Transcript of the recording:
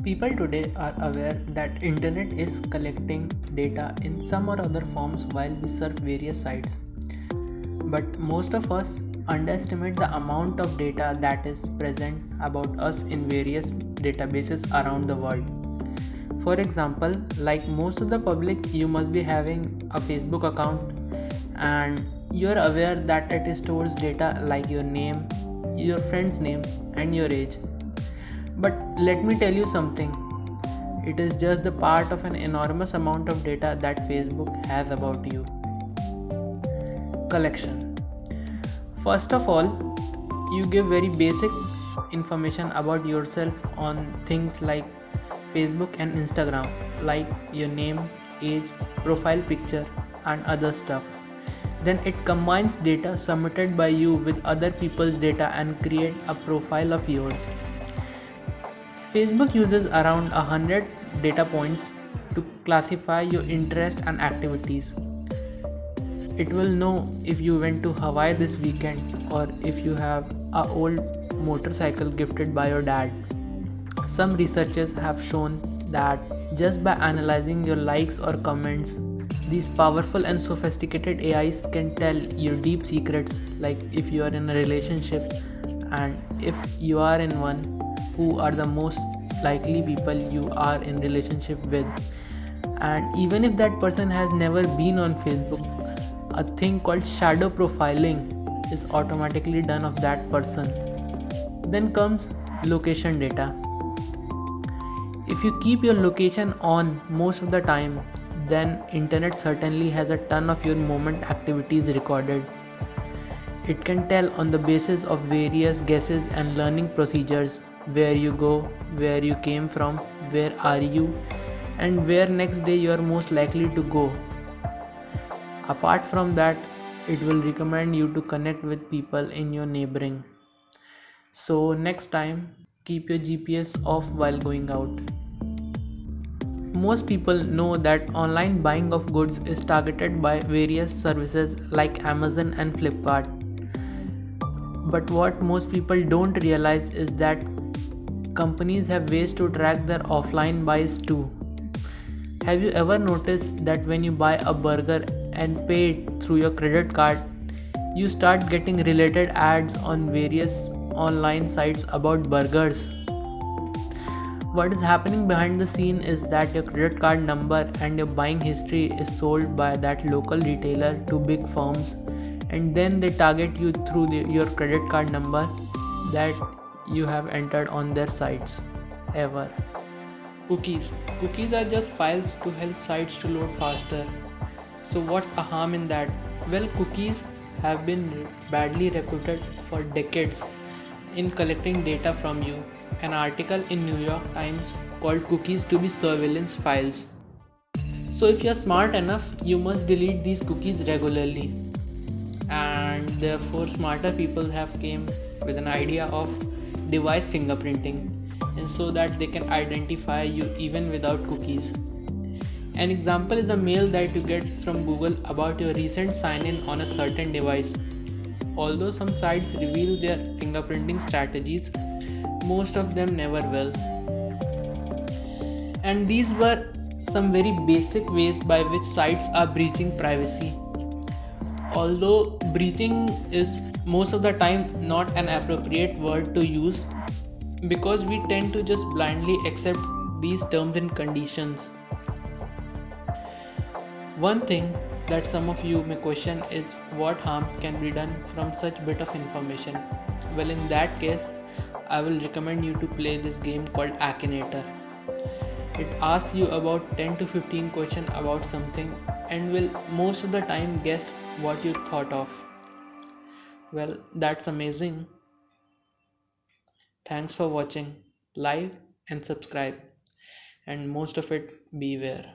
People today are aware that internet is collecting data in some or other forms while we surf various sites. But most of us underestimate the amount of data that is present about us in various databases around the world. For example, like most of the public, you must be having a Facebook account and you're aware that it stores data like your name, your friend's name, and your age. But let me tell you something, it is just the part of an enormous amount of data that Facebook has about you. Collection. First of all, you give very basic information about yourself on things like Facebook and Instagram, like your name, age, profile picture, and other stuff. Then it combines data submitted by you with other people's data and create a profile of yours. Facebook uses around 100 data points to classify your interests and activities. It will know if you went to Hawaii this weekend or if you have a old motorcycle gifted by your dad. Some researchers have shown that just by analyzing your likes or comments, these powerful and sophisticated AIs can tell your deep secrets, like if you are in a relationship and if you are in one, who are the most likely people you are in relationship with. And even if that person has never been on Facebook, a thing called shadow profiling is automatically done of that person. Then comes location data. If you keep your location on most of the time, then internet certainly has a ton of your moment activities recorded. It can tell on the basis of various guesses and learning procedures where you go, where you came from, where are you, and where next day you are most likely to go. Apart from that, it will recommend you to connect with people in your neighboring. So next time, keep your GPS off while going out. Most people know that online buying of goods is targeted by various services like Amazon and Flipkart. But what most people don't realize is that companies have ways to track their offline buys too. Have you ever noticed that when you buy a burger and pay it through your credit card, you start getting related ads on various online sites about burgers? What is happening behind the scene is that your credit card number and your buying history is sold by that local retailer to big firms, and then they target you through your credit card number that you have entered on their sites. Ever. Cookies. Cookies are just files to help sites to load faster. So what's a harm in that? Well, cookies have been badly reputed for decades in collecting data from you. An article in New York Times called cookies to be surveillance files. So if you're smart enough, you must delete these cookies regularly. And therefore smarter people have came with an idea of device fingerprinting, and so that they can identify you even without cookies. An example is a mail that you get from Google about your recent sign-in on a certain device. Although some sites reveal their fingerprinting strategies, most of them never will. And these were some very basic ways by which sites are breaching privacy. Although breaching is most of the time not an appropriate word to use, because we tend to just blindly accept these terms and conditions. One thing that some of you may question is what harm can be done from such bit of information. Well, in that case, I will recommend you to play this game called Akinator. It asks you about 10 to 15 questions about something and will most of the time guess what you thought of. Well, that's amazing. Thanks for watching. Like and subscribe, and most of it, beware.